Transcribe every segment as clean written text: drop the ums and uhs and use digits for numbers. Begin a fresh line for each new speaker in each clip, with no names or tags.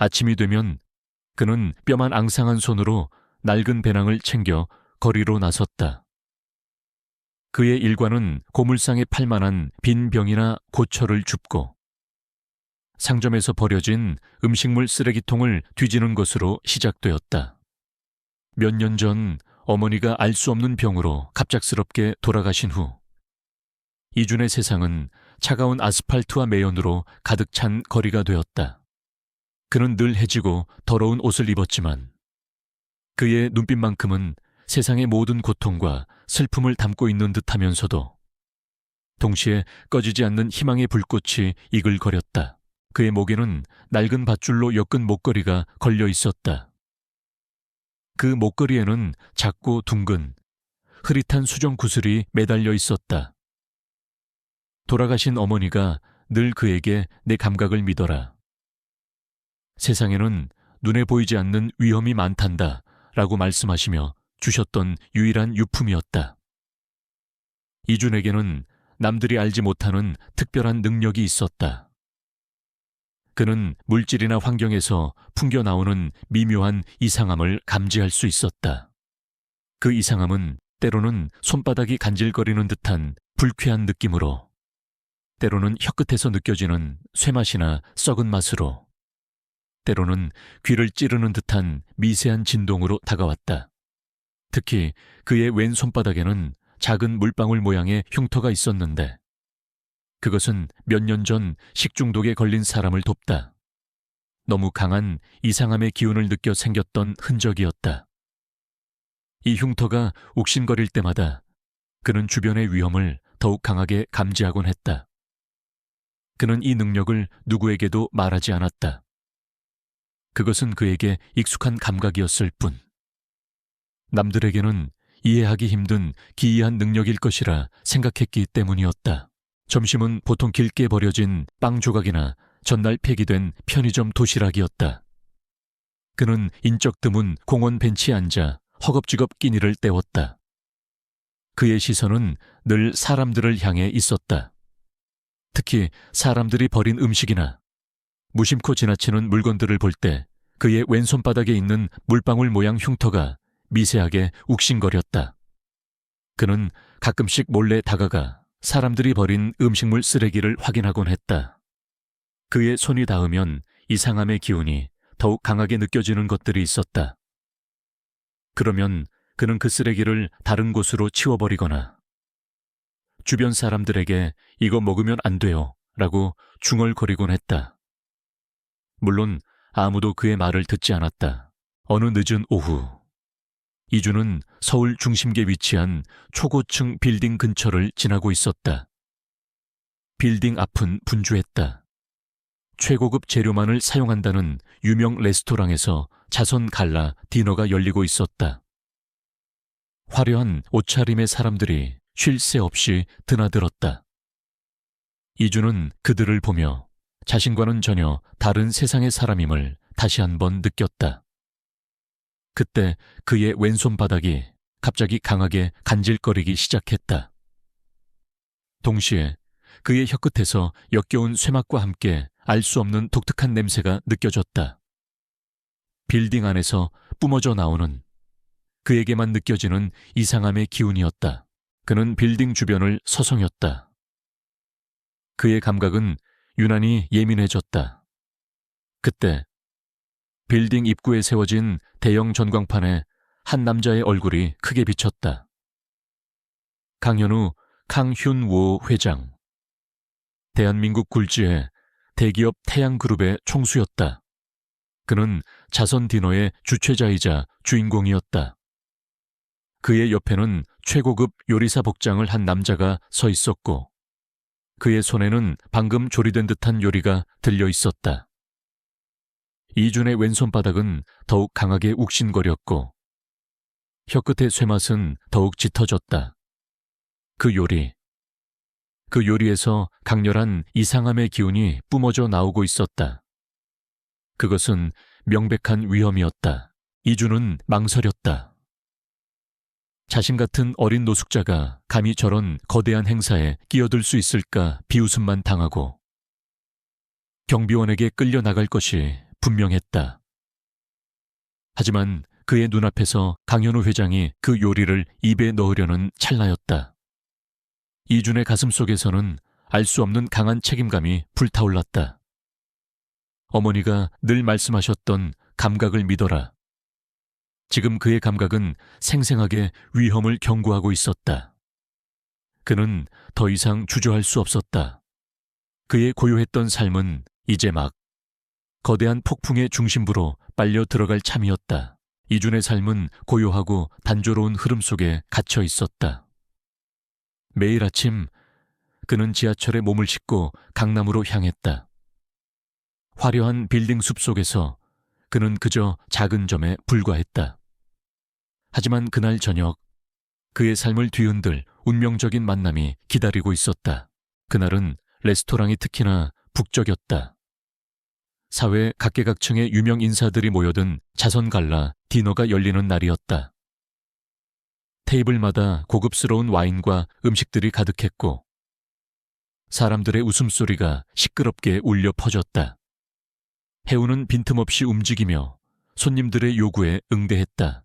아침이 되면 그는 뼈만 앙상한 손으로 낡은 배낭을 챙겨 거리로 나섰다. 그의 일과는 고물상에 팔만한 빈 병이나 고철을 줍고 상점에서 버려진 음식물 쓰레기통을 뒤지는 것으로 시작되었다. 몇 년 전 어머니가 알 수 없는 병으로 갑작스럽게 돌아가신 후 이준의 세상은 차가운 아스팔트와 매연으로 가득 찬 거리가 되었다. 그는 늘 해지고 더러운 옷을 입었지만 그의 눈빛만큼은 세상의 모든 고통과 슬픔을 담고 있는 듯하면서도 동시에 꺼지지 않는 희망의 불꽃이 이글거렸다. 그의 목에는 낡은 밧줄로 엮은 목걸이가 걸려 있었다. 그 목걸이에는 작고 둥근 흐릿한 수정 구슬이 매달려 있었다. 돌아가신 어머니가 늘 그에게 내 감각을 믿어라. 세상에는 눈에 보이지 않는 위험이 많단다 라고 말씀하시며 주셨던 유일한 유품이었다. 이준에게는 남들이 알지 못하는 특별한 능력이 있었다. 그는 물질이나 환경에서 풍겨나오는 미묘한 이상함을 감지할 수 있었다. 그 이상함은 때로는 손바닥이 간질거리는 듯한 불쾌한 느낌으로, 때로는 혀끝에서 느껴지는 쇠맛이나 썩은 맛으로, 때로는 귀를 찌르는 듯한 미세한 진동으로 다가왔다. 특히 그의 왼 손바닥에는 작은 물방울 모양의 흉터가 있었는데 그것은 몇 년 전 식중독에 걸린 사람을 돕다. 너무 강한 이상함의 기운을 느껴 생겼던 흔적이었다. 이 흉터가 욱신거릴 때마다 그는 주변의 위험을 더욱 강하게 감지하곤 했다. 그는 이 능력을 누구에게도 말하지 않았다. 그것은 그에게 익숙한 감각이었을 뿐. 남들에게는 이해하기 힘든 기이한 능력일 것이라 생각했기 때문이었다. 점심은 보통 길게 버려진 빵 조각이나 전날 폐기된 편의점 도시락이었다. 그는 인적 드문 공원 벤치에 앉아 허겁지겁 끼니를 때웠다. 그의 시선은 늘 사람들을 향해 있었다. 특히 사람들이 버린 음식이나 무심코 지나치는 물건들을 볼 때 그의 왼손바닥에 있는 물방울 모양 흉터가 미세하게 욱신거렸다. 그는 가끔씩 몰래 다가가 사람들이 버린 음식물 쓰레기를 확인하곤 했다. 그의 손이 닿으면 이상함의 기운이 더욱 강하게 느껴지는 것들이 있었다. 그러면 그는 그 쓰레기를 다른 곳으로 치워버리거나 주변 사람들에게 이거 먹으면 안 돼요 라고 중얼거리곤 했다. 물론 아무도 그의 말을 듣지 않았다. 어느 늦은 오후 이준은 서울 중심계에 위치한 초고층 빌딩 근처를 지나고 있었다. 빌딩 앞은 분주했다. 최고급 재료만을 사용한다는 유명 레스토랑에서 자선 갈라 디너가 열리고 있었다. 화려한 옷차림의 사람들이 쉴 새 없이 드나들었다. 이준은 그들을 보며 자신과는 전혀 다른 세상의 사람임을 다시 한번 느꼈다. 그때 그의 왼손바닥이 갑자기 강하게 간질거리기 시작했다. 동시에 그의 혀끝에서 역겨운 쇠맛과 함께 알 수 없는 독특한 냄새가 느껴졌다. 빌딩 안에서 뿜어져 나오는 그에게만 느껴지는 이상함의 기운이었다. 그는 빌딩 주변을 서성였다. 그의 감각은 유난히 예민해졌다. 그때 빌딩 입구에 세워진 대형 전광판에 한 남자의 얼굴이 크게 비쳤다. 강현우 강훈워 회장. 대한민국 굴지의 대기업 태양그룹의 총수였다. 그는 자선 디너의 주최자이자 주인공이었다. 그의 옆에는 최고급 요리사 복장을 한 남자가 서 있었고 그의 손에는 방금 조리된 듯한 요리가 들려 있었다. 이준의 왼손바닥은 더욱 강하게 욱신거렸고 혀끝의 쇠맛은 더욱 짙어졌다. 그 요리에서 강렬한 이상함의 기운이 뿜어져 나오고 있었다. 그것은 명백한 위험이었다. 이준은 망설였다. 자신 같은 어린 노숙자가 감히 저런 거대한 행사에 끼어들 수 있을까 비웃음만 당하고 경비원에게 끌려나갈 것이 분명했다. 하지만 그의 눈앞에서 강현우 회장이 그 요리를 입에 넣으려는 찰나였다. 이준의 가슴속에서는 알 수 없는 강한 책임감이 불타올랐다. 어머니가 늘 말씀하셨던 감각을 믿어라. 지금 그의 감각은 생생하게 위험을 경고하고 있었다. 그는 더 이상 주저할 수 없었다. 그의 고요했던 삶은 이제 막 거대한 폭풍의 중심부로 빨려 들어갈 참이었다. 이준의 삶은 고요하고 단조로운 흐름 속에 갇혀 있었다. 매일 아침 그는 지하철에 몸을 싣고 강남으로 향했다. 화려한 빌딩 숲 속에서 그는 그저 작은 점에 불과했다. 하지만 그날 저녁 그의 삶을 뒤흔들 운명적인 만남이 기다리고 있었다. 그날은 레스토랑이 특히나 북적였다. 사회 각계각층의 유명 인사들이 모여든 자선갈라 디너가 열리는 날이었다. 테이블마다 고급스러운 와인과 음식들이 가득했고 사람들의 웃음소리가 시끄럽게 울려 퍼졌다. 해우는 빈틈없이 움직이며 손님들의 요구에 응대했다.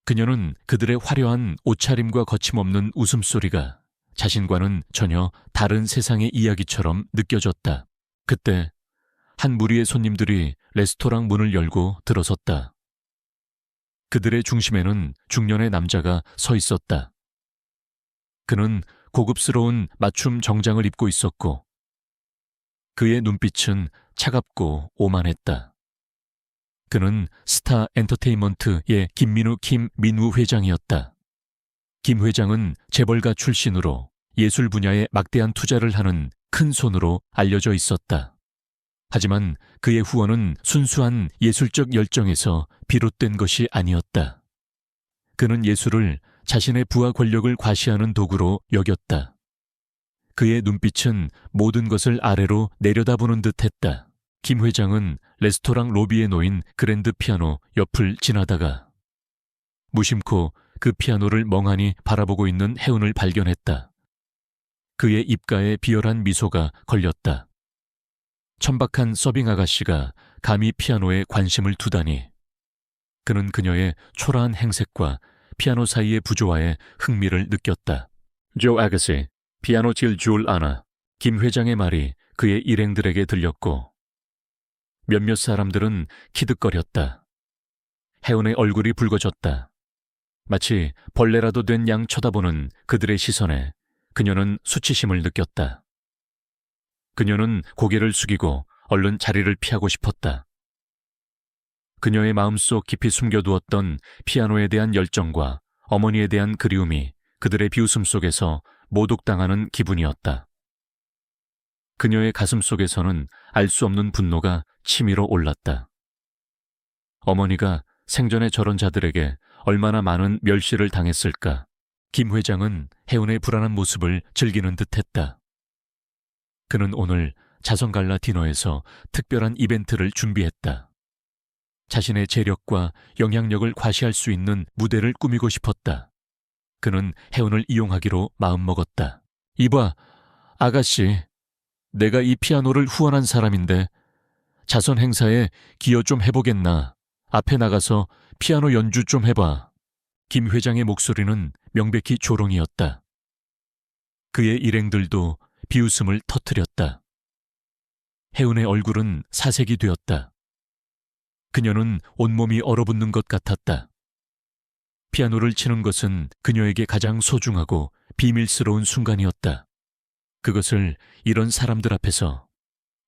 그녀는 그들의 화려한 옷차림과 거침없는 웃음소리가 자신과는 전혀 다른 세상의 이야기처럼 느껴졌다. 그때 한 무리의 손님들이 레스토랑 문을 열고 들어섰다. 그들의 중심에는 중년의 남자가 서 있었다. 그는 고급스러운 맞춤 정장을 입고 있었고 그의 눈빛은 차갑고 오만했다. 그는 스타 엔터테인먼트의 김민우 회장이었다. 김 회장은 재벌가 출신으로 예술 분야에 막대한 투자를 하는 큰 손으로 알려져 있었다. 하지만 그의 후원은 순수한 예술적 열정에서 비롯된 것이 아니었다. 그는 예술을 자신의 부와 권력을 과시하는 도구로 여겼다. 그의 눈빛은 모든 것을 아래로 내려다보는 듯했다. 김 회장은 레스토랑 로비에 놓인 그랜드 피아노 옆을 지나다가 무심코 그 피아노를 멍하니 바라보고 있는 해운을 발견했다. 그의 입가에 비열한 미소가 걸렸다. 천박한 서빙 아가씨가 감히 피아노에 관심을 두다니. 그는 그녀의 초라한 행색과 피아노 사이의 부조화에 흥미를 느꼈다. 조 아가씨, 피아노 칠 줄 아나? 김 회장의 말이 그의 일행들에게 들렸고 몇몇 사람들은 키득거렸다. 해운의 얼굴이 붉어졌다. 마치 벌레라도 된 양 쳐다보는 그들의 시선에 그녀는 수치심을 느꼈다. 그녀는 고개를 숙이고 얼른 자리를 피하고 싶었다. 그녀의 마음속 깊이 숨겨두었던 피아노에 대한 열정과 어머니에 대한 그리움이 그들의 비웃음 속에서 모독당하는 기분이었다. 그녀의 가슴 속에서는 알 수 없는 분노가 치밀어 올랐다. 어머니가 생전에 저런 자들에게 얼마나 많은 멸시를 당했을까. 김 회장은 해운의 불안한 모습을 즐기는 듯했다. 그는 오늘 자선갈라 디너에서 특별한 이벤트를 준비했다. 자신의 재력과 영향력을 과시할 수 있는 무대를 꾸미고 싶었다. 그는 해운을 이용하기로 마음먹었다. 이봐, 아가씨. 내가 이 피아노를 후원한 사람인데 자선 행사에 기여 좀 해보겠나. 앞에 나가서 피아노 연주 좀 해봐. 김 회장의 목소리는 명백히 조롱이었다. 그의 일행들도 비웃음을 터뜨렸다. 해운의 얼굴은 사색이 되었다. 그녀는 온몸이 얼어붙는 것 같았다. 피아노를 치는 것은 그녀에게 가장 소중하고 비밀스러운 순간이었다. 그것을 이런 사람들 앞에서,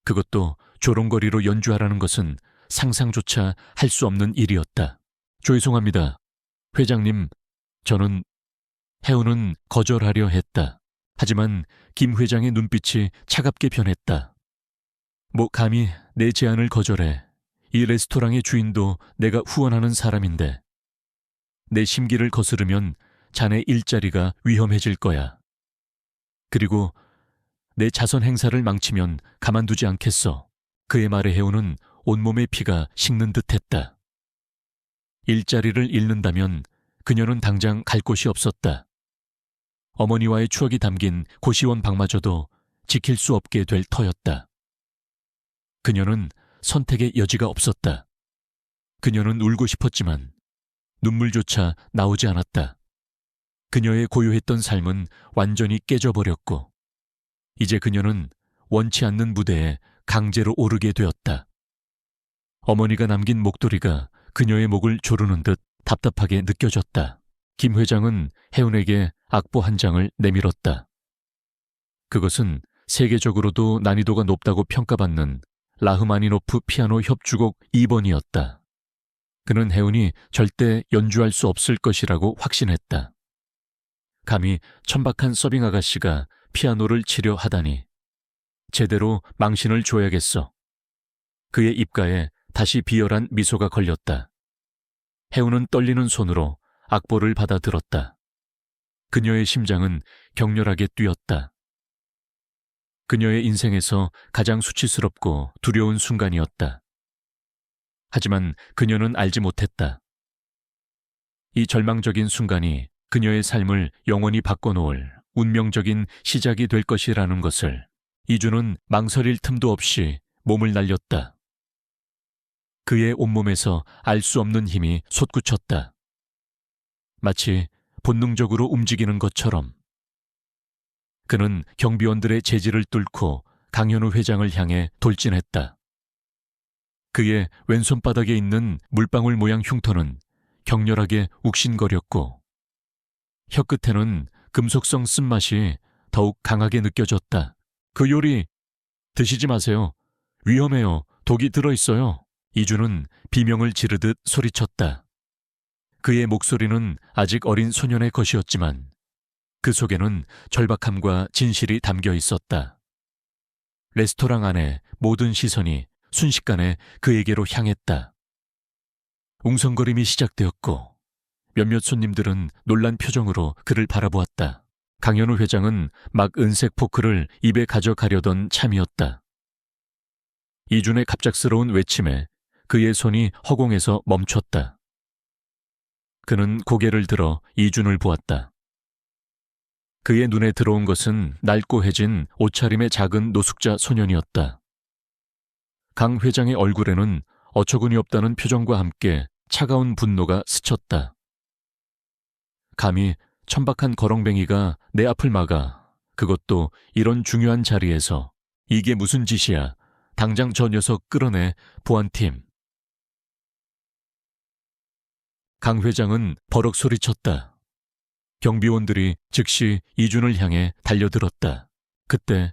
그것도 조롱거리로 연주하라는 것은 상상조차 할 수 없는 일이었다. 죄송합니다. 회장님, 저는... 해운은 거절하려 했다. 하지만 김 회장의 눈빛이 차갑게 변했다. 뭐 감히 내 제안을 거절해. 이 레스토랑의 주인도 내가 후원하는 사람인데 내 심기를 거스르면 자네 일자리가 위험해질 거야. 그리고 내 자선 행사를 망치면 가만두지 않겠어. 그의 말에 해운은 온몸의 피가 식는 듯했다. 일자리를 잃는다면 그녀는 당장 갈 곳이 없었다. 어머니와의 추억이 담긴 고시원 방마저도 지킬 수 없게 될 터였다. 그녀는 선택의 여지가 없었다. 그녀는 울고 싶었지만 눈물조차 나오지 않았다. 그녀의 고요했던 삶은 완전히 깨져버렸고 이제 그녀는 원치 않는 무대에 강제로 오르게 되었다. 어머니가 남긴 목도리가 그녀의 목을 조르는 듯 답답하게 느껴졌다. 김 회장은 혜운에게 악보 한 장을 내밀었다. 그것은 세계적으로도 난이도가 높다고 평가받는 라흐마니노프 피아노 협주곡 2번이었다. 그는 혜운이 절대 연주할 수 없을 것이라고 확신했다. 감히 천박한 서빙 아가씨가 피아노를 치려 하다니. 제대로 망신을 줘야겠어. 그의 입가에 다시 비열한 미소가 걸렸다. 혜운은 떨리는 손으로 악보를 받아 들었다. 그녀의 심장은 격렬하게 뛰었다. 그녀의 인생에서 가장 수치스럽고 두려운 순간이었다. 하지만 그녀는 알지 못했다. 이 절망적인 순간이 그녀의 삶을 영원히 바꿔놓을 운명적인 시작이 될 것이라는 것을. 이주는 망설일 틈도 없이 몸을 날렸다. 그의 온몸에서 알 수 없는 힘이 솟구쳤다. 마치 본능적으로 움직이는 것처럼. 그는 경비원들의 제지를 뚫고 강현우 회장을 향해 돌진했다. 그의 왼손바닥에 있는 물방울 모양 흉터는 격렬하게 욱신거렸고 혀끝에는 금속성 쓴맛이 더욱 강하게 느껴졌다. 그 요리 드시지 마세요. 위험해요. 독이 들어있어요. 이주는 비명을 지르듯 소리쳤다. 그의 목소리는 아직 어린 소년의 것이었지만 그 속에는 절박함과 진실이 담겨 있었다. 레스토랑 안에 모든 시선이 순식간에 그에게로 향했다. 웅성거림이 시작되었고 몇몇 손님들은 놀란 표정으로 그를 바라보았다. 강현우 회장은 막 은색 포크를 입에 가져가려던 참이었다. 이준의 갑작스러운 외침에 그의 손이 허공에서 멈췄다. 그는 고개를 들어 이준을 보았다. 그의 눈에 들어온 것은 낡고해진 옷차림의 작은 노숙자 소년이었다. 강 회장의 얼굴에는 어처구니 없다는 표정과 함께 차가운 분노가 스쳤다. 감히 천박한 거렁뱅이가 내 앞을 막아, 그것도 이런 중요한 자리에서. 이게 무슨 짓이야. 당장 저 녀석 끌어내, 보안팀. 강 회장은 버럭 소리쳤다. 경비원들이 즉시 이준을 향해 달려들었다. 그때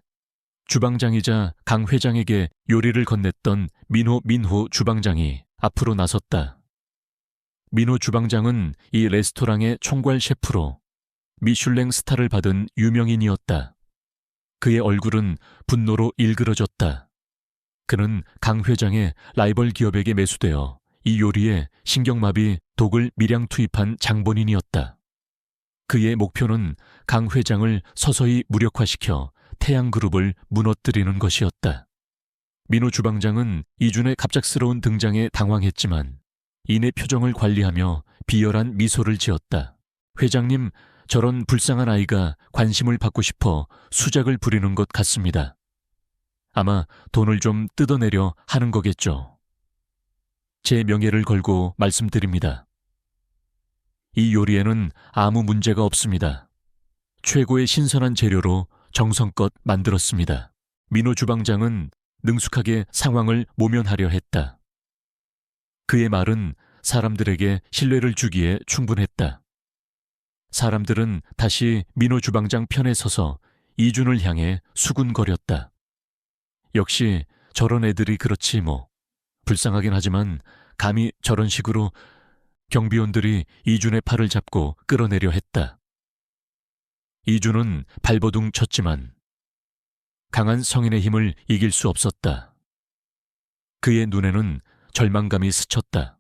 주방장이자 강 회장에게 요리를 건넸던 민호 주방장이 앞으로 나섰다. 민호 주방장은 이 레스토랑의 총괄 셰프로 미슐랭 스타를 받은 유명인이었다. 그의 얼굴은 분노로 일그러졌다. 그는 강 회장의 라이벌 기업에게 매수되어 이 요리에 신경마비 독을 미량 투입한 장본인이었다. 그의 목표는 강 회장을 서서히 무력화시켜 태양그룹을 무너뜨리는 것이었다. 민호 주방장은 이준의 갑작스러운 등장에 당황했지만 이내 표정을 관리하며 비열한 미소를 지었다. 회장님, 저런 불쌍한 아이가 관심을 받고 싶어 수작을 부리는 것 같습니다. 아마 돈을 좀 뜯어내려 하는 거겠죠. 제 명예를 걸고 말씀드립니다. 이 요리에는 아무 문제가 없습니다. 최고의 신선한 재료로 정성껏 만들었습니다. 민호 주방장은 능숙하게 상황을 모면하려 했다. 그의 말은 사람들에게 신뢰를 주기에 충분했다. 사람들은 다시 민호 주방장 편에 서서 이준을 향해 수군거렸다. 역시 저런 애들이 그렇지 뭐. 불쌍하긴 하지만 감히 저런 식으로. 경비원들이 이준의 팔을 잡고 끌어내려 했다. 이준은 발버둥 쳤지만 강한 성인의 힘을 이길 수 없었다. 그의 눈에는 절망감이 스쳤다.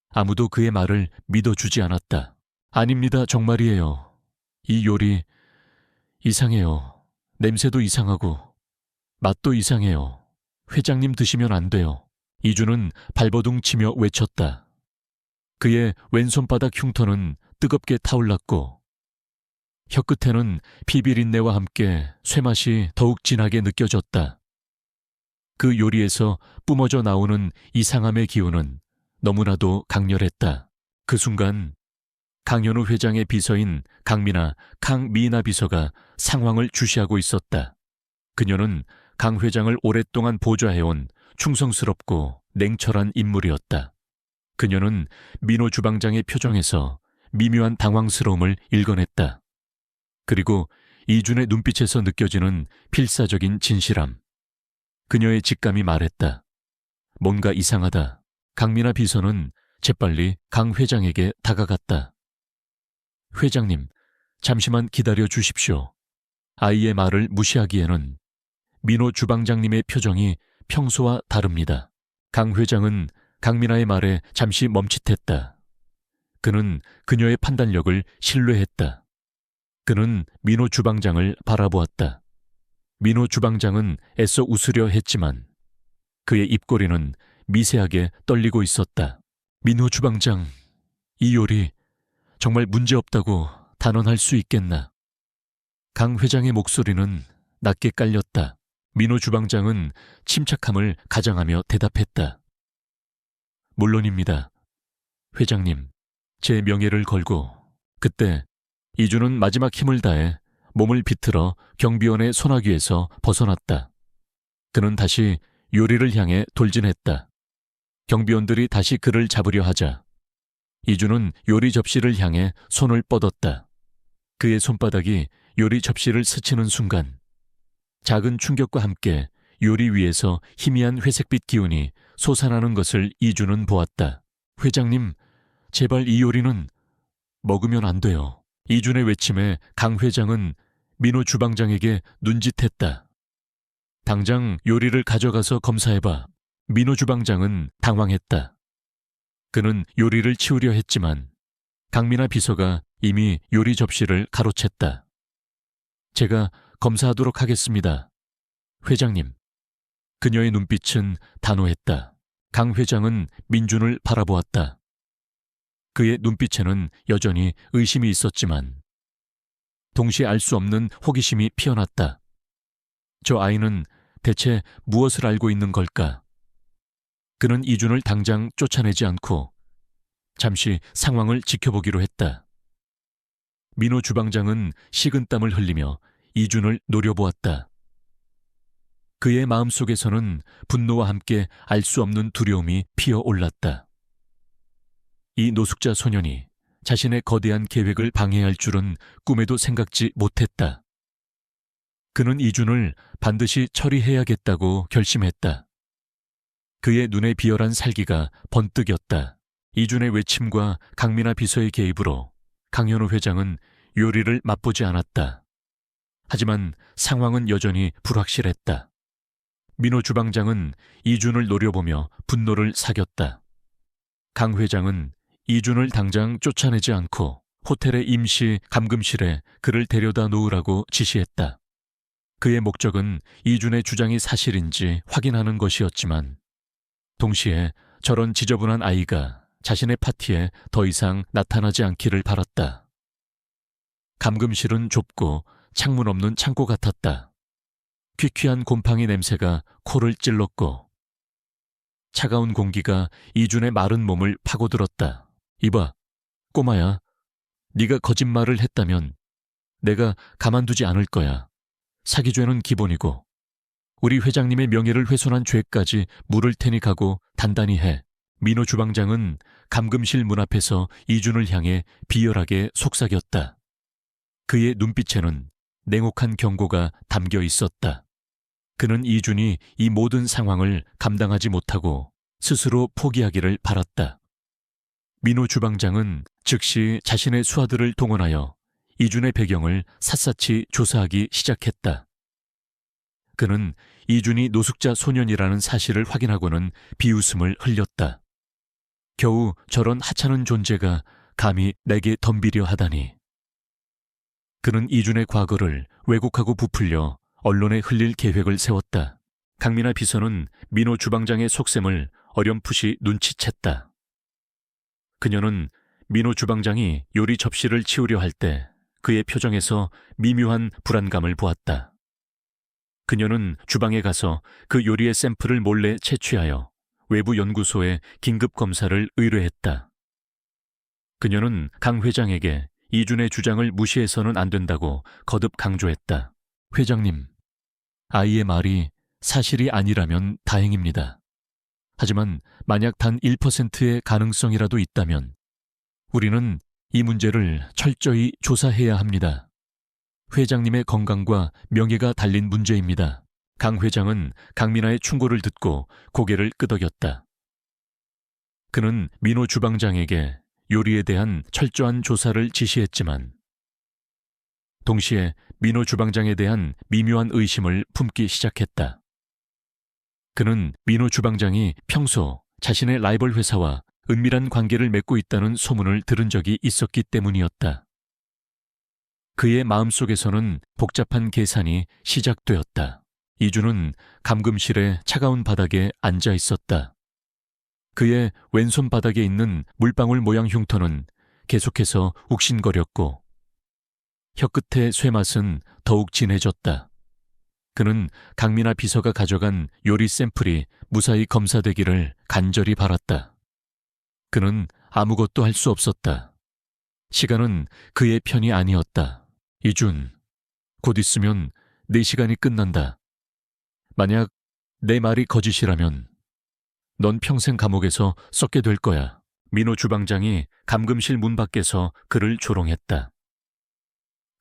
아무도 그의 말을 믿어주지 않았다. 아닙니다, 정말이에요. 이 요리 이상해요. 냄새도 이상하고 맛도 이상해요. 회장님 드시면 안 돼요. 이준은 발버둥 치며 외쳤다. 그의 왼손바닥 흉터는 뜨겁게 타올랐고 혀끝에는 피비린내와 함께 쇠맛이 더욱 진하게 느껴졌다. 그 요리에서 뿜어져 나오는 이상함의 기운은 너무나도 강렬했다. 그 순간 강현우 회장의 비서인 강미나 비서가 상황을 주시하고 있었다. 그녀는 강 회장을 오랫동안 보좌해온 충성스럽고 냉철한 인물이었다. 그녀는 민호 주방장의 표정에서 미묘한 당황스러움을 읽어냈다. 그리고 이준의 눈빛에서 느껴지는 필사적인 진실함. 그녀의 직감이 말했다. 뭔가 이상하다. 강미나 비서는 재빨리 강 회장에게 다가갔다. 회장님, 잠시만 기다려 주십시오. 아이의 말을 무시하기에는 민호 주방장님의 표정이 평소와 다릅니다. 강 회장은 강미나의 말에 잠시 멈칫했다. 그는 그녀의 판단력을 신뢰했다. 그는 민호 주방장을 바라보았다. 민호 주방장은 애써 웃으려 했지만 그의 입꼬리는 미세하게 떨리고 있었다. 민호 주방장, 이 요리 정말 문제없다고 단언할 수 있겠나? 강 회장의 목소리는 낮게 깔렸다. 민호 주방장은 침착함을 가장하며 대답했다. 물론입니다. 회장님, 제 명예를 걸고 그때 이준은 마지막 힘을 다해 몸을 비틀어 경비원의 소나귀에서 벗어났다. 그는 다시 요리를 향해 돌진했다. 경비원들이 다시 그를 잡으려 하자 이준은 요리 접시를 향해 손을 뻗었다. 그의 손바닥이 요리 접시를 스치는 순간 작은 충격과 함께 요리 위에서 희미한 회색빛 기운이 솟아나는 것을 이준은 보았다. 회장님, 제발 이 요리는 먹으면 안 돼요. 이준의 외침에 강 회장은 민호 주방장에게 눈짓했다. 당장 요리를 가져가서 검사해봐. 민호 주방장은 당황했다. 그는 요리를 치우려 했지만 강미나 비서가 이미 요리 접시를 가로챘다. 제가 검사하도록 하겠습니다. 회장님. 그녀의 눈빛은 단호했다. 강 회장은 민준을 바라보았다. 그의 눈빛에는 여전히 의심이 있었지만 동시에 알 수 없는 호기심이 피어났다. 저 아이는 대체 무엇을 알고 있는 걸까? 그는 이준을 당장 쫓아내지 않고 잠시 상황을 지켜보기로 했다. 민호 주방장은 식은땀을 흘리며 이준을 노려보았다. 그의 마음속에서는 분노와 함께 알 수 없는 두려움이 피어올랐다. 이 노숙자 소년이 자신의 거대한 계획을 방해할 줄은 꿈에도 생각지 못했다. 그는 이준을 반드시 처리해야겠다고 결심했다. 그의 눈에 비열한 살기가 번뜩였다. 이준의 외침과 강미나 비서의 개입으로 강현우 회장은 요리를 맛보지 않았다. 하지만 상황은 여전히 불확실했다. 민호 주방장은 이준을 노려보며 분노를 사겼다. 강 회장은 이준을 당장 쫓아내지 않고 호텔의 임시 감금실에 그를 데려다 놓으라고 지시했다. 그의 목적은 이준의 주장이 사실인지 확인하는 것이었지만 동시에 저런 지저분한 아이가 자신의 파티에 더 이상 나타나지 않기를 바랐다. 감금실은 좁고 창문 없는 창고 같았다. 퀴퀴한 곰팡이 냄새가 코를 찔렀고 차가운 공기가 이준의 마른 몸을 파고들었다. 이봐, 꼬마야. 네가 거짓말을 했다면 내가 가만두지 않을 거야. 사기죄는 기본이고 우리 회장님의 명예를 훼손한 죄까지 물을 테니 가고 단단히 해. 민호 주방장은 감금실 문 앞에서 이준을 향해 비열하게 속삭였다. 그의 눈빛에는 냉혹한 경고가 담겨 있었다. 그는 이준이 이 모든 상황을 감당하지 못하고 스스로 포기하기를 바랐다. 민호 주방장은 즉시 자신의 수하들을 동원하여 이준의 배경을 샅샅이 조사하기 시작했다. 그는 이준이 노숙자 소년이라는 사실을 확인하고는 비웃음을 흘렸다. 겨우 저런 하찮은 존재가 감히 내게 덤비려 하다니. 그는 이준의 과거를 왜곡하고 부풀려 언론에 흘릴 계획을 세웠다. 강미나 비서는 민호 주방장의 속셈을 어렴풋이 눈치챘다. 그녀는 민호 주방장이 요리 접시를 치우려 할 때 그의 표정에서 미묘한 불안감을 보았다. 그녀는 주방에 가서 그 요리의 샘플을 몰래 채취하여 외부 연구소에 긴급 검사를 의뢰했다. 그녀는 강 회장에게 이준의 주장을 무시해서는 안 된다고 거듭 강조했다. 회장님, 아이의 말이 사실이 아니라면 다행입니다. 하지만 만약 단 1%의 가능성이라도 있다면 우리는 이 문제를 철저히 조사해야 합니다. 회장님의 건강과 명예가 달린 문제입니다. 강 회장은 강민아의 충고를 듣고 고개를 끄덕였다. 그는 민호 주방장에게 요리에 대한 철저한 조사를 지시했지만 동시에 민호 주방장에 대한 미묘한 의심을 품기 시작했다. 그는 민호 주방장이 평소 자신의 라이벌 회사와 은밀한 관계를 맺고 있다는 소문을 들은 적이 있었기 때문이었다. 그의 마음속에서는 복잡한 계산이 시작되었다. 이준은 감금실의 차가운 바닥에 앉아 있었다. 그의 왼손 바닥에 있는 물방울 모양 흉터는 계속해서 욱신거렸고 혀끝의 쇠맛은 더욱 진해졌다. 그는 강민아 비서가 가져간 요리 샘플이 무사히 검사되기를 간절히 바랐다. 그는 아무것도 할 수 없었다. 시간은 그의 편이 아니었다. 이준, 곧 있으면 내 시간이 끝난다. 만약 내 말이 거짓이라면 넌 평생 감옥에서 썩게 될 거야. 민호 주방장이 감금실 문 밖에서 그를 조롱했다.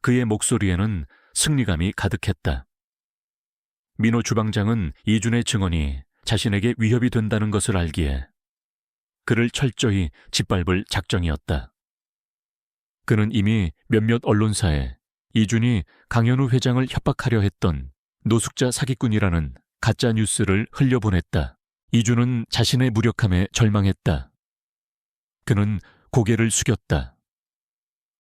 그의 목소리에는 승리감이 가득했다. 민호 주방장은 이준의 증언이 자신에게 위협이 된다는 것을 알기에 그를 철저히 짓밟을 작정이었다. 그는 이미 몇몇 언론사에 이준이 강현우 회장을 협박하려 했던 노숙자 사기꾼이라는 가짜 뉴스를 흘려보냈다. 이준은 자신의 무력함에 절망했다. 그는 고개를 숙였다.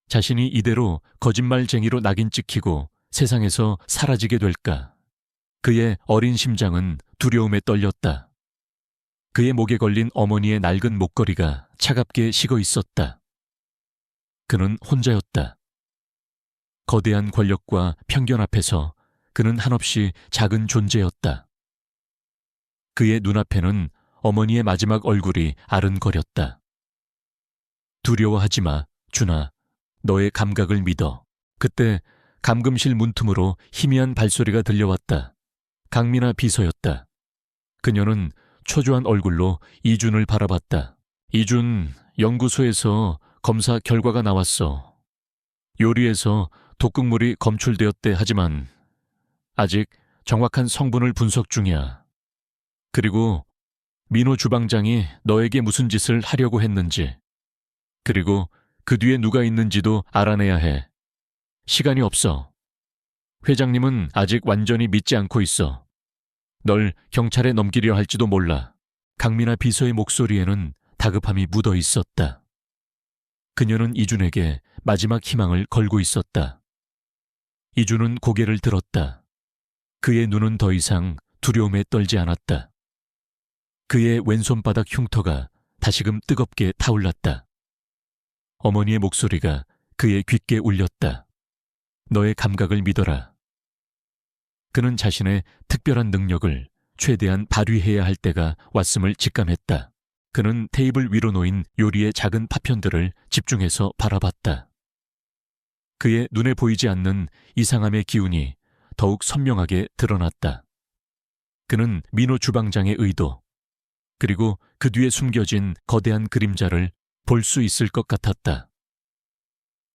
자신이 이대로 거짓말쟁이로 낙인 찍히고 세상에서 사라지게 될까? 그의 어린 심장은 두려움에 떨렸다. 그의 목에 걸린 어머니의 낡은 목걸이가 차갑게 식어 있었다. 그는 혼자였다. 거대한 권력과 편견 앞에서 그는 한없이 작은 존재였다. 그의 눈앞에는 어머니의 마지막 얼굴이 아른거렸다. 두려워하지 마, 준아. 너의 감각을 믿어. 그때 감금실 문틈으로 희미한 발소리가 들려왔다. 강민아 비서였다. 그녀는 초조한 얼굴로 이준을 바라봤다. 이준, 연구소에서 검사 결과가 나왔어. 요리에서 독극물이 검출되었대. 하지만 아직 정확한 성분을 분석 중이야. 그리고 민호 주방장이 너에게 무슨 짓을 하려고 했는지, 그리고 그 뒤에 누가 있는지도 알아내야 해. 시간이 없어. 회장님은 아직 완전히 믿지 않고 있어. 널 경찰에 넘기려 할지도 몰라. 강민아 비서의 목소리에는 다급함이 묻어 있었다. 그녀는 이준에게 마지막 희망을 걸고 있었다. 이준은 고개를 들었다. 그의 눈은 더 이상 두려움에 떨지 않았다. 그의 왼손바닥 흉터가 다시금 뜨겁게 타올랐다. 어머니의 목소리가 그의 귓게 울렸다. 너의 감각을 믿어라. 그는 자신의 특별한 능력을 최대한 발휘해야 할 때가 왔음을 직감했다. 그는 테이블 위로 놓인 요리의 작은 파편들을 집중해서 바라봤다. 그의 눈에 보이지 않는 이상함의 기운이 더욱 선명하게 드러났다. 그는 민호 주방장의 의도, 그리고 그 뒤에 숨겨진 거대한 그림자를 볼 수 있을 것 같았다.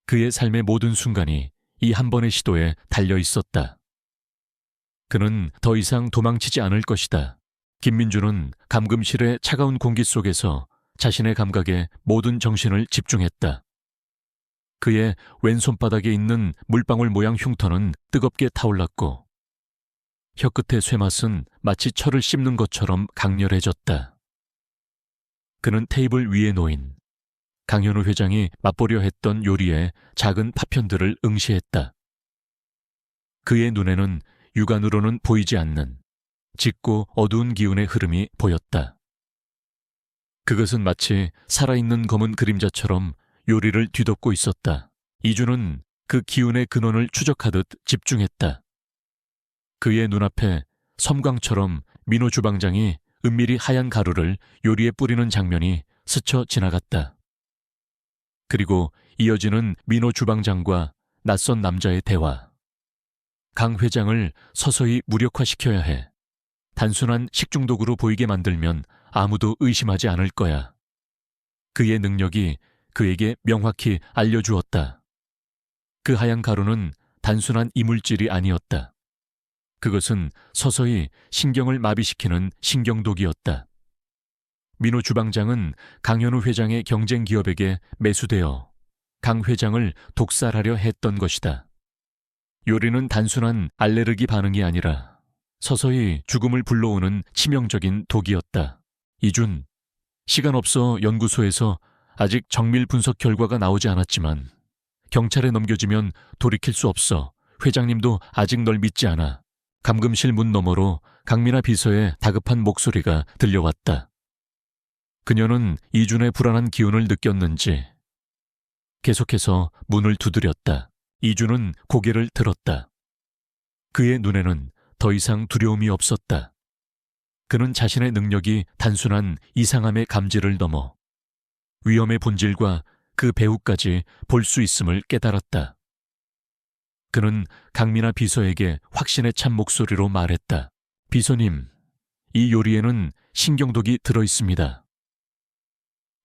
그의 삶의 모든 순간이 이 한 번의 시도에 달려 있었다. 그는 더 이상 도망치지 않을 것이다. 김민주는 감금실의 차가운 공기 속에서 자신의 감각에 모든 정신을 집중했다. 그의 왼손바닥에 있는 물방울 모양 흉터는 뜨겁게 타올랐고 혀끝의 쇠맛은 마치 철을 씹는 것처럼 강렬해졌다. 그는 테이블 위에 놓인 강현우 회장이 맛보려 했던 요리의 작은 파편들을 응시했다. 그의 눈에는 육안으로는 보이지 않는 짙고 어두운 기운의 흐름이 보였다. 그것은 마치 살아있는 검은 그림자처럼 요리를 뒤덮고 있었다. 이준은 그 기운의 근원을 추적하듯 집중했다. 그의 눈앞에 섬광처럼 민호 주방장이 은밀히 하얀 가루를 요리에 뿌리는 장면이 스쳐 지나갔다. 그리고 이어지는 민호 주방장과 낯선 남자의 대화. 강 회장을 서서히 무력화시켜야 해. 단순한 식중독으로 보이게 만들면 아무도 의심하지 않을 거야. 그의 능력이 그에게 명확히 알려주었다. 그 하얀 가루는 단순한 이물질이 아니었다. 그것은 서서히 신경을 마비시키는 신경독이었다. 민호 주방장은 강현우 회장의 경쟁 기업에게 매수되어 강 회장을 독살하려 했던 것이다. 요리는 단순한 알레르기 반응이 아니라 서서히 죽음을 불러오는 치명적인 독이었다. 이준, 시간 없어. 연구소에서 아직 정밀 분석 결과가 나오지 않았지만 경찰에 넘겨지면 돌이킬 수 없어. 회장님도 아직 널 믿지 않아. 감금실 문 너머로 강민아 비서의 다급한 목소리가 들려왔다. 그녀는 이준의 불안한 기운을 느꼈는지 계속해서 문을 두드렸다. 이준은 고개를 들었다. 그의 눈에는 더 이상 두려움이 없었다. 그는 자신의 능력이 단순한 이상함의 감지를 넘어 위험의 본질과 그 배후까지 볼 수 있음을 깨달았다. 그는 강민아 비서에게 확신에 찬 목소리로 말했다. 비서님, 이 요리에는 신경독이 들어있습니다.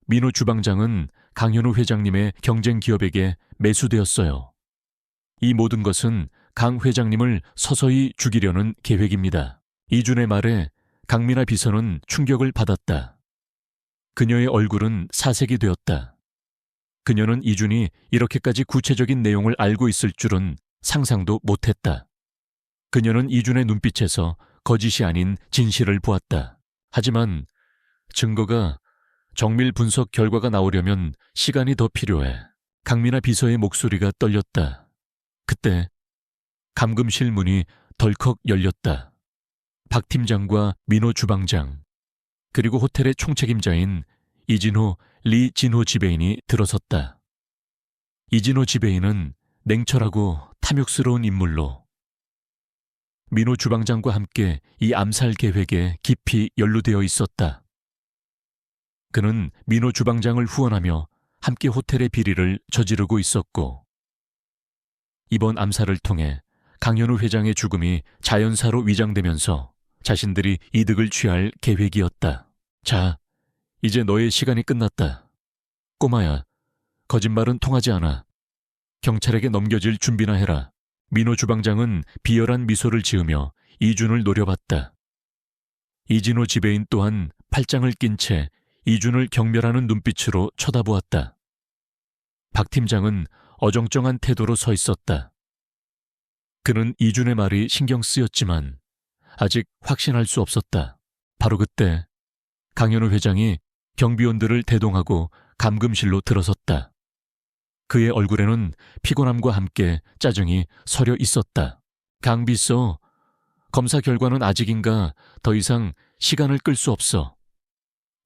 민호 주방장은 강현우 회장님의 경쟁 기업에게 매수되었어요. 이 모든 것은 강 회장님을 서서히 죽이려는 계획입니다. 이준의 말에 강민아 비서는 충격을 받았다. 그녀의 얼굴은 사색이 되었다. 그녀는 이준이 이렇게까지 구체적인 내용을 알고 있을 줄은 상상도 못했다. 그녀는 이준의 눈빛에서 거짓이 아닌 진실을 보았다. 하지만 증거가 정밀 분석 결과가 나오려면 시간이 더 필요해. 강민아 비서의 목소리가 떨렸다. 그때 감금실 문이 덜컥 열렸다. 박 팀장과 민호 주방장, 그리고 호텔의 총책임자인 이진호, 리진호 지배인이 들어섰다. 이진호 지배인은 냉철하고 탐욕스러운 인물로 민호 주방장과 함께 이 암살 계획에 깊이 연루되어 있었다. 그는 민호 주방장을 후원하며 함께 호텔의 비리를 저지르고 있었고, 이번 암살을 통해 강현우 회장의 죽음이 자연사로 위장되면서 자신들이 이득을 취할 계획이었다. 자, 이제 너의 시간이 끝났다. 꼬마야, 거짓말은 통하지 않아. 경찰에게 넘겨질 준비나 해라. 민호 주방장은 비열한 미소를 지으며 이준을 노려봤다. 이진호 지배인 또한 팔짱을 낀 채 이준을 경멸하는 눈빛으로 쳐다보았다. 박 팀장은 어정쩡한 태도로 서 있었다. 그는 이준의 말이 신경 쓰였지만 아직 확신할 수 없었다. 바로 그때 강현우 회장이 경비원들을 대동하고 감금실로 들어섰다. 그의 얼굴에는 피곤함과 함께 짜증이 서려 있었다. 강 비서, 검사 결과는 아직인가? 더 이상 시간을 끌 수 없어.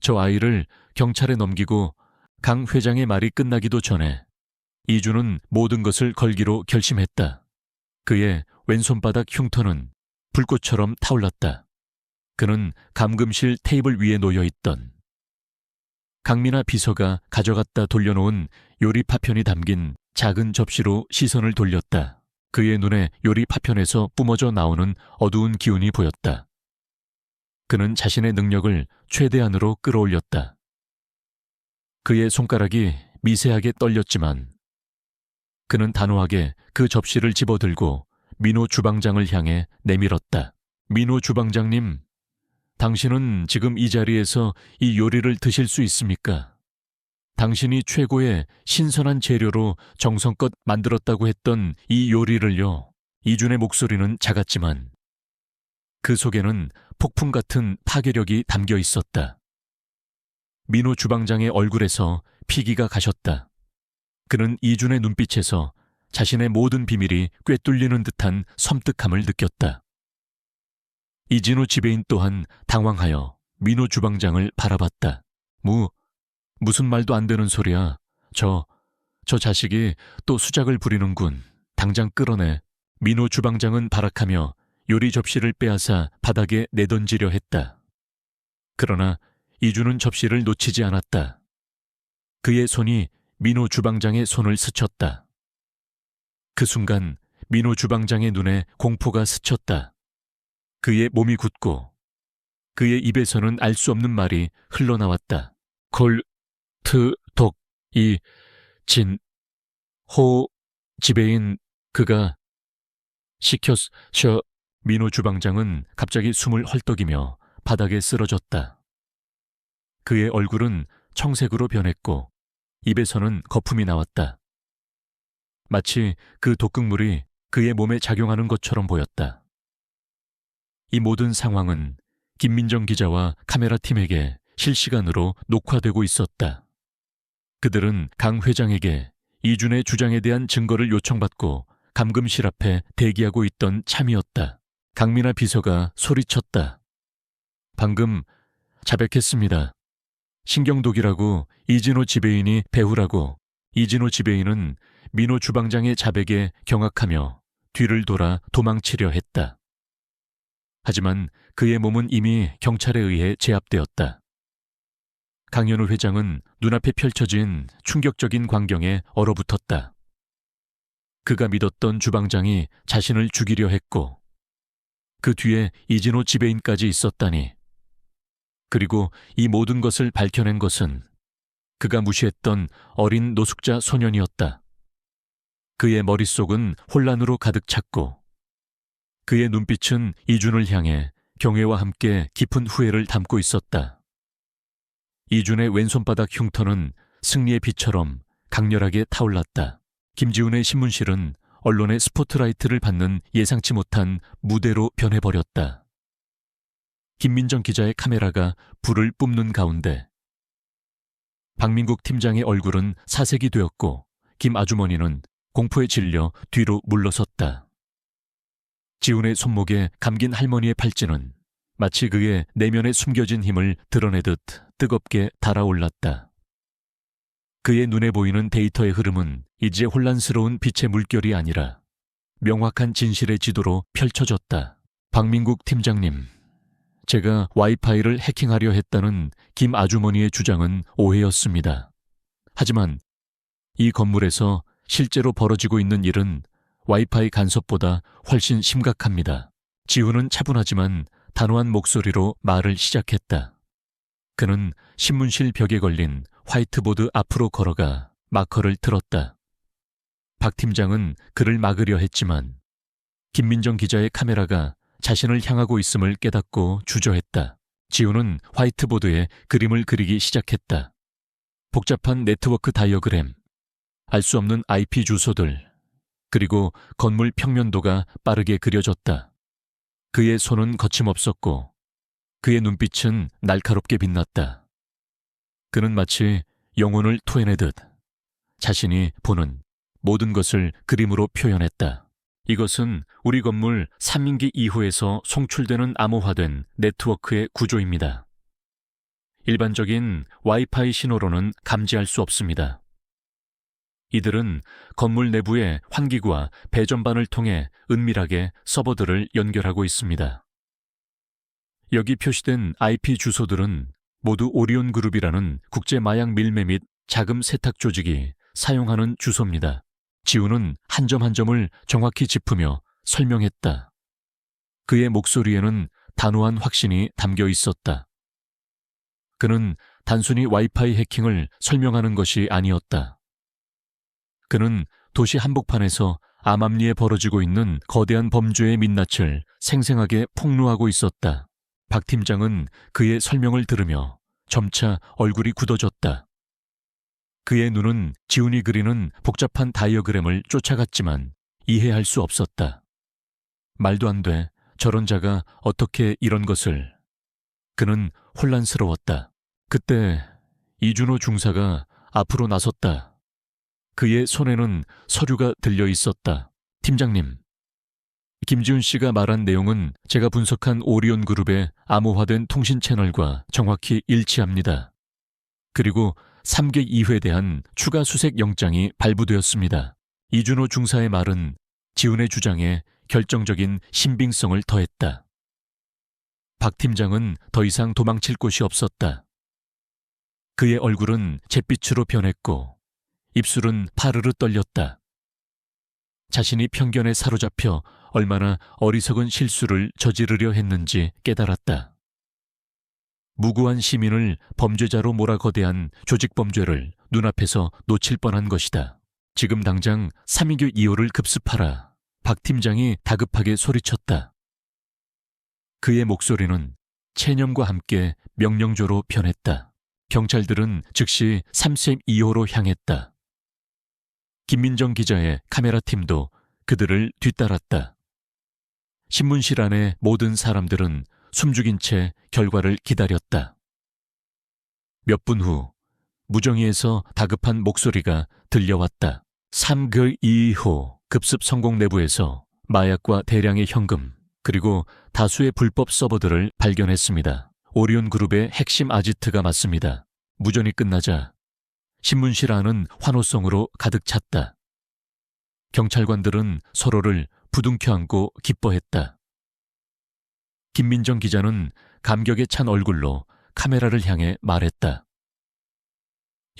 저 아이를 경찰에 넘기고 강 회장의 말이 끝나기도 전에 이준은 모든 것을 걸기로 결심했다. 그의 왼손바닥 흉터는 불꽃처럼 타올랐다. 그는 감금실 테이블 위에 놓여있던 강민아 비서가 가져갔다 돌려놓은 요리 파편이 담긴 작은 접시로 시선을 돌렸다. 그의 눈에 요리 파편에서 뿜어져 나오는 어두운 기운이 보였다. 그는 자신의 능력을 최대한으로 끌어올렸다. 그의 손가락이 미세하게 떨렸지만 그는 단호하게 그 접시를 집어들고 민호 주방장을 향해 내밀었다. 민호 주방장님, 당신은 지금 이 자리에서 이 요리를 드실 수 있습니까? 당신이 최고의 신선한 재료로 정성껏 만들었다고 했던 이 요리를요. 이준의 목소리는 작았지만 그 속에는 폭풍 같은 파괴력이 담겨 있었다. 민호 주방장의 얼굴에서 피기가 가셨다. 그는 이준의 눈빛에서 자신의 모든 비밀이 꿰뚫리는 듯한 섬뜩함을 느꼈다. 이진호 지배인 또한 당황하여 민호 주방장을 바라봤다. 무슨 말도 안 되는 소리야. 저 자식이 또 수작을 부리는군. 당장 끌어내. 민호 주방장은 발악하며 요리 접시를 빼앗아 바닥에 내던지려 했다. 그러나 이주는 접시를 놓치지 않았다. 그의 손이 민호 주방장의 손을 스쳤다. 그 순간 민호 주방장의 눈에 공포가 스쳤다. 그의 몸이 굳고 그의 입에서는 알 수 없는 말이 흘러나왔다. 호 지배인 그가 시켰셔. 민호 주방장은 갑자기 숨을 헐떡이며 바닥에 쓰러졌다. 그의 얼굴은 청색으로 변했고 입에서는 거품이 나왔다. 마치 그 독극물이 그의 몸에 작용하는 것처럼 보였다. 이 모든 상황은 김민정 기자와 카메라 팀에게 실시간으로 녹화되고 있었다. 그들은 강 회장에게 이준의 주장에 대한 증거를 요청받고 감금실 앞에 대기하고 있던 참이었다. 강민아 비서가 소리쳤다. 방금 자백했습니다. 신경독이라고 이진호 지배인이 배후라고. 이진호 지배인은 민호 주방장의 자백에 경악하며 뒤를 돌아 도망치려 했다. 하지만 그의 몸은 이미 경찰에 의해 제압되었다. 강현우 회장은 눈앞에 펼쳐진 충격적인 광경에 얼어붙었다. 그가 믿었던 주방장이 자신을 죽이려 했고 그 뒤에 이진호 지배인까지 있었다니. 그리고 이 모든 것을 밝혀낸 것은 그가 무시했던 어린 노숙자 소년이었다. 그의 머릿속은 혼란으로 가득 찼고 그의 눈빛은 이준을 향해 경외와 함께 깊은 후회를 담고 있었다. 이준의 왼손바닥 흉터는 승리의 빛처럼 강렬하게 타올랐다. 김지훈의 신문실은 언론의 스포트라이트를 받는 예상치 못한 무대로 변해버렸다. 김민정 기자의 카메라가 불을 뿜는 가운데 박민국 팀장의 얼굴은 사색이 되었고 김 아주머니는 공포에 질려 뒤로 물러섰다. 지훈의 손목에 감긴 할머니의 팔찌는 마치 그의 내면에 숨겨진 힘을 드러내듯 뜨겁게 달아올랐다. 그의 눈에 보이는 데이터의 흐름은 이제 혼란스러운 빛의 물결이 아니라 명확한 진실의 지도로 펼쳐졌다. 박민국 팀장님, 제가 와이파이를 해킹하려 했다는 김 아주머니의 주장은 오해였습니다. 하지만 이 건물에서 실제로 벌어지고 있는 일은 와이파이 간섭보다 훨씬 심각합니다. 지훈은 차분하지만 단호한 목소리로 말을 시작했다. 그는 신문실 벽에 걸린 화이트보드 앞으로 걸어가 마커를 틀었다. 박 팀장은 그를 막으려 했지만 김민정 기자의 카메라가 자신을 향하고 있음을 깨닫고 주저했다. 지훈은 화이트보드에 그림을 그리기 시작했다. 복잡한 네트워크 다이어그램, 알 수 없는 IP 주소들, 그리고 건물 평면도가 빠르게 그려졌다. 그의 손은 거침없었고 그의 눈빛은 날카롭게 빛났다. 그는 마치 영혼을 토해내듯 자신이 보는 모든 것을 그림으로 표현했다. 이것은 우리 건물 3인기 2호에서 송출되는 암호화된 네트워크의 구조입니다. 일반적인 와이파이 신호로는 감지할 수 없습니다. 이들은 건물 내부의 환기구와 배전반을 통해 은밀하게 서버들을 연결하고 있습니다. 여기 표시된 IP 주소들은 모두 오리온 그룹이라는 국제 마약 밀매 및 자금 세탁 조직이 사용하는 주소입니다. 지훈은 한 점 한 점을 정확히 짚으며 설명했다. 그의 목소리에는 단호한 확신이 담겨 있었다. 그는 단순히 와이파이 해킹을 설명하는 것이 아니었다. 그는 도시 한복판에서 암암리에 벌어지고 있는 거대한 범죄의 민낯을 생생하게 폭로하고 있었다. 박 팀장은 그의 설명을 들으며 점차 얼굴이 굳어졌다. 그의 눈은 지훈이 그리는 복잡한 다이어그램을 쫓아갔지만 이해할 수 없었다. 말도 안 돼. 저런 자가 어떻게 이런 것을. 그는 혼란스러웠다. 그때 이준호 중사가 앞으로 나섰다. 그의 손에는 서류가 들려 있었다. 팀장님, 김지훈 씨가 말한 내용은 제가 분석한 오리온 그룹의 암호화된 통신 채널과 정확히 일치합니다. 그리고 3개 2회 대한 추가 수색 영장이 발부되었습니다. 이준호 중사의 말은 지훈의 주장에 결정적인 신빙성을 더했다. 박 팀장은 더 이상 도망칠 곳이 없었다. 그의 얼굴은 잿빛으로 변했고 입술은 파르르 떨렸다. 자신이 편견에 사로잡혀 얼마나 어리석은 실수를 저지르려 했는지 깨달았다. 무고한 시민을 범죄자로 몰아거대한 조직범죄를 눈앞에서 놓칠 뻔한 것이다. 지금 당장 3인규 2호를 급습하라. 박 팀장이 다급하게 소리쳤다. 그의 목소리는 체념과 함께 명령조로 변했다. 경찰들은 즉시 3셈 2호로 향했다. 김민정 기자의 카메라팀도 그들을 뒤따랐다. 신문실 안의 모든 사람들은 숨죽인 채 결과를 기다렸다. 몇 분 후 무정위에서 다급한 목소리가 들려왔다. 3그 2호 급습 성공 내부에서 마약과 대량의 현금 그리고 다수의 불법 서버들을 발견했습니다. 오리온 그룹의 핵심 아지트가 맞습니다. 무전이 끝나자 신문실 안은 환호성으로 가득 찼다. 경찰관들은 서로를 부둥켜 안고 기뻐했다. 김민정 기자는 감격에 찬 얼굴로 카메라를 향해 말했다.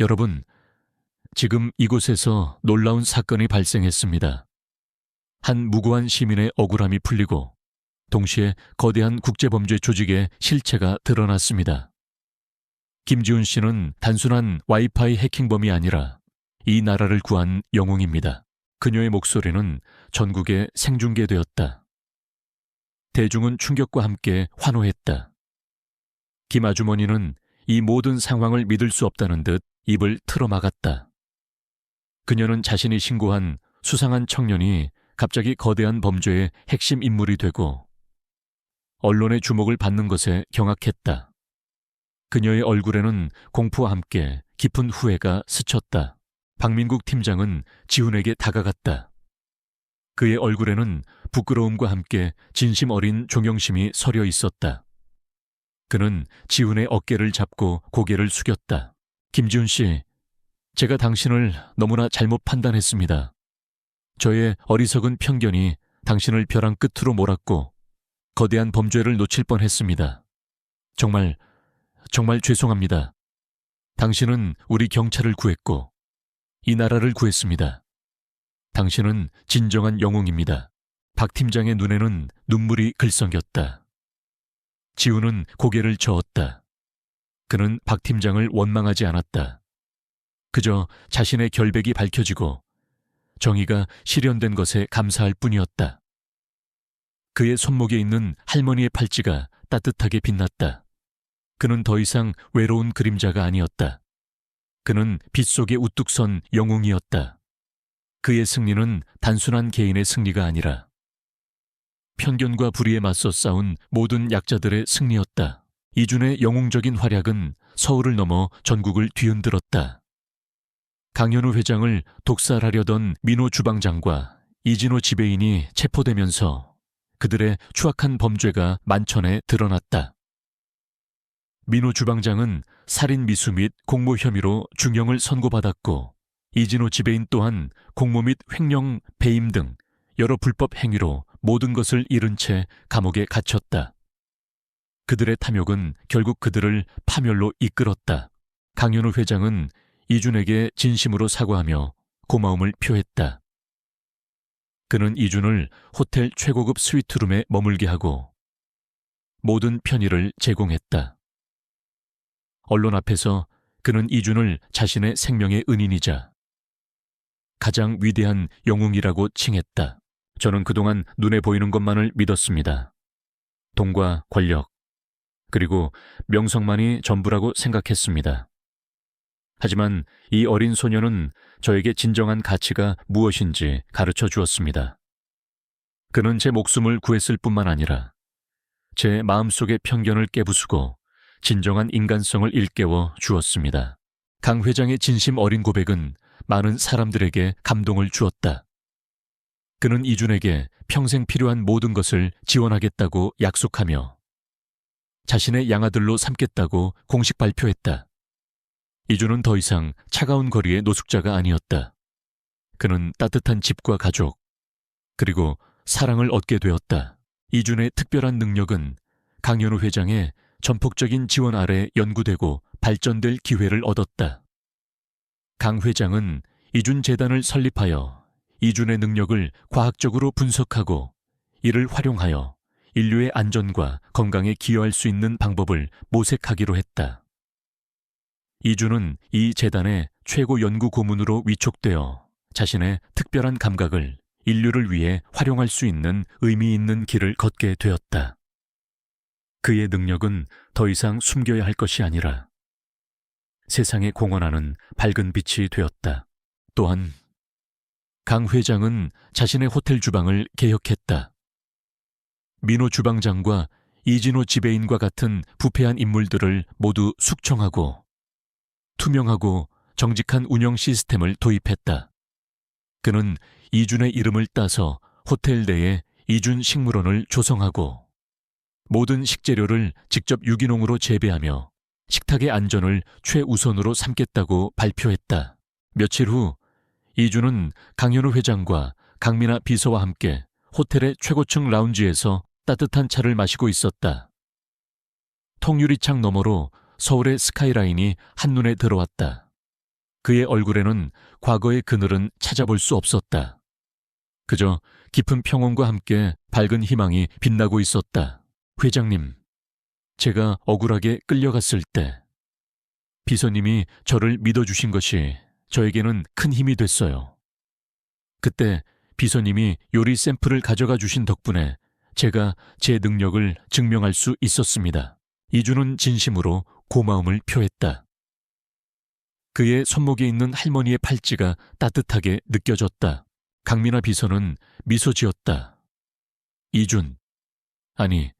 여러분, 지금 이곳에서 놀라운 사건이 발생했습니다. 한 무고한 시민의 억울함이 풀리고 동시에 거대한 국제범죄 조직의 실체가 드러났습니다. 김지훈 씨는 단순한 와이파이 해킹범이 아니라 이 나라를 구한 영웅입니다. 그녀의 목소리는 전국에 생중계되었다. 대중은 충격과 함께 환호했다. 김 아주머니는 이 모든 상황을 믿을 수 없다는 듯 입을 틀어막았다. 그녀는 자신이 신고한 수상한 청년이 갑자기 거대한 범죄의 핵심 인물이 되고 언론의 주목을 받는 것에 경악했다. 그녀의 얼굴에는 공포와 함께 깊은 후회가 스쳤다. 박민국 팀장은 지훈에게 다가갔다. 그의 얼굴에는 부끄러움과 함께 진심 어린 존경심이 서려 있었다. 그는 지훈의 어깨를 잡고 고개를 숙였다. 김지훈 씨, 제가 당신을 너무나 잘못 판단했습니다. 저의 어리석은 편견이 당신을 벼랑 끝으로 몰았고 거대한 범죄를 놓칠 뻔했습니다. 정말 죄송합니다. 당신은 우리 경찰을 구했고 이 나라를 구했습니다. 당신은 진정한 영웅입니다. 박 팀장의 눈에는 눈물이 글썽였다. 지훈은 고개를 저었다. 그는 박 팀장을 원망하지 않았다. 그저 자신의 결백이 밝혀지고 정의가 실현된 것에 감사할 뿐이었다. 그의 손목에 있는 할머니의 팔찌가 따뜻하게 빛났다. 그는 더 이상 외로운 그림자가 아니었다. 그는 빛 속에 우뚝 선 영웅이었다. 그의 승리는 단순한 개인의 승리가 아니라 편견과 불의에 맞서 싸운 모든 약자들의 승리였다. 이준의 영웅적인 활약은 서울을 넘어 전국을 뒤흔들었다. 강현우 회장을 독살하려던 민호 주방장과 이진호 지배인이 체포되면서 그들의 추악한 범죄가 만천에 드러났다. 민호 주방장은 살인 미수 및 공모 혐의로 중형을 선고받았고 이진호 지배인 또한 공모 및 횡령, 배임 등 여러 불법 행위로 모든 것을 잃은 채 감옥에 갇혔다. 그들의 탐욕은 결국 그들을 파멸로 이끌었다. 강현우 회장은 이준에게 진심으로 사과하며 고마움을 표했다. 그는 이준을 호텔 최고급 스위트룸에 머물게 하고 모든 편의를 제공했다. 언론 앞에서 그는 이준을 자신의 생명의 은인이자 가장 위대한 영웅이라고 칭했다. 저는 그동안 눈에 보이는 것만을 믿었습니다. 돈과 권력, 그리고 명성만이 전부라고 생각했습니다. 하지만 이 어린 소녀는 저에게 진정한 가치가 무엇인지 가르쳐 주었습니다. 그는 제 목숨을 구했을 뿐만 아니라 제 마음속의 편견을 깨부수고 진정한 인간성을 일깨워 주었습니다. 강 회장의 진심 어린 고백은 많은 사람들에게 감동을 주었다. 그는 이준에게 평생 필요한 모든 것을 지원하겠다고 약속하며 자신의 양아들로 삼겠다고 공식 발표했다. 이준은 더 이상 차가운 거리의 노숙자가 아니었다. 그는 따뜻한 집과 가족, 그리고 사랑을 얻게 되었다. 이준의 특별한 능력은 강현우 회장의 전폭적인 지원 아래 연구되고 발전될 기회를 얻었다. 강 회장은 이준 재단을 설립하여 이준의 능력을 과학적으로 분석하고 이를 활용하여 인류의 안전과 건강에 기여할 수 있는 방법을 모색하기로 했다. 이준은 이 재단의 최고 연구 고문으로 위촉되어 자신의 특별한 감각을 인류를 위해 활용할 수 있는 의미 있는 길을 걷게 되었다. 그의 능력은 더 이상 숨겨야 할 것이 아니라 세상에 공헌하는 밝은 빛이 되었다. 또한 강 회장은 자신의 호텔 주방을 개혁했다. 민호 주방장과 이진호 지배인과 같은 부패한 인물들을 모두 숙청하고 투명하고 정직한 운영 시스템을 도입했다. 그는 이준의 이름을 따서 호텔 내에 이준 식물원을 조성하고 모든 식재료를 직접 유기농으로 재배하며 식탁의 안전을 최우선으로 삼겠다고 발표했다. 며칠 후 이준은 강현우 회장과 강민아 비서와 함께 호텔의 최고층 라운지에서 따뜻한 차를 마시고 있었다. 통유리창 너머로 서울의 스카이라인이 한눈에 들어왔다. 그의 얼굴에는 과거의 그늘은 찾아볼 수 없었다. 그저 깊은 평온과 함께 밝은 희망이 빛나고 있었다. 회장님, 제가 억울하게 끌려갔을 때 비서님이 저를 믿어주신 것이 저에게는 큰 힘이 됐어요. 그때 비서님이 요리 샘플을 가져가 주신 덕분에 제가 제 능력을 증명할 수 있었습니다. 이준은 진심으로 고마움을 표했다. 그의 손목에 있는 할머니의 팔찌가 따뜻하게 느껴졌다. 강민아 비서는 미소 지었다. 이준, 아니,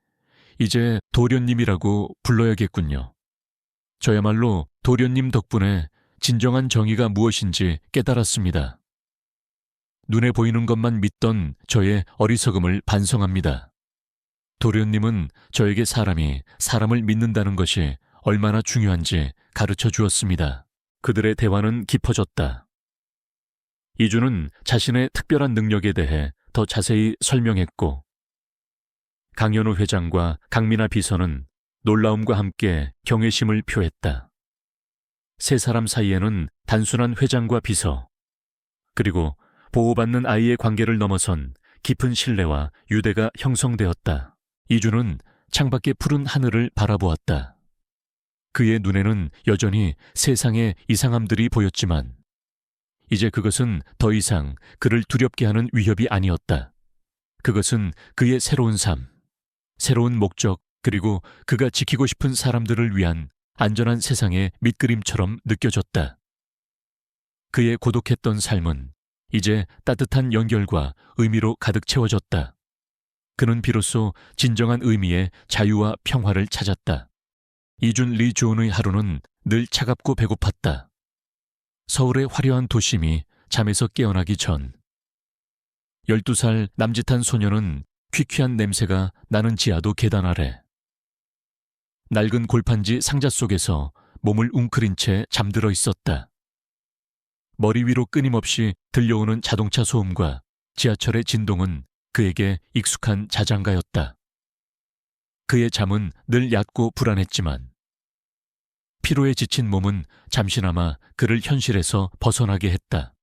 이제 도련님이라고 불러야겠군요. 저야말로 도련님 덕분에 진정한 정의가 무엇인지 깨달았습니다. 눈에 보이는 것만 믿던 저의 어리석음을 반성합니다. 도련님은 저에게 사람이 사람을 믿는다는 것이 얼마나 중요한지 가르쳐 주었습니다. 그들의 대화는 깊어졌다. 이준은 자신의 특별한 능력에 대해 더 자세히 설명했고 강현우 회장과 강민아 비서는 놀라움과 함께 경외심을 표했다. 세 사람 사이에는 단순한 회장과 비서, 그리고 보호받는 아이의 관계를 넘어선 깊은 신뢰와 유대가 형성되었다. 이준은 창밖의 푸른 하늘을 바라보았다. 그의 눈에는 여전히 세상의 이상함들이 보였지만 이제 그것은 더 이상 그를 두렵게 하는 위협이 아니었다. 그것은 그의 새로운 삶, 새로운 목적, 그리고 그가 지키고 싶은 사람들을 위한 안전한 세상의 밑그림처럼 느껴졌다. 그의 고독했던 삶은 이제 따뜻한 연결과 의미로 가득 채워졌다. 그는 비로소 진정한 의미의 자유와 평화를 찾았다. 이준 리 존의 하루는 늘 차갑고 배고팠다. 서울의 화려한 도심이 잠에서 깨어나기 전 12살 남짓한 소녀는 퀴퀴한 냄새가 나는 지하도 계단 아래 낡은 골판지 상자 속에서 몸을 웅크린 채 잠들어 있었다. 머리 위로 끊임없이 들려오는 자동차 소음과 지하철의 진동은 그에게 익숙한 자장가였다. 그의 잠은 늘 얕고 불안했지만 피로에 지친 몸은 잠시나마 그를 현실에서 벗어나게 했다.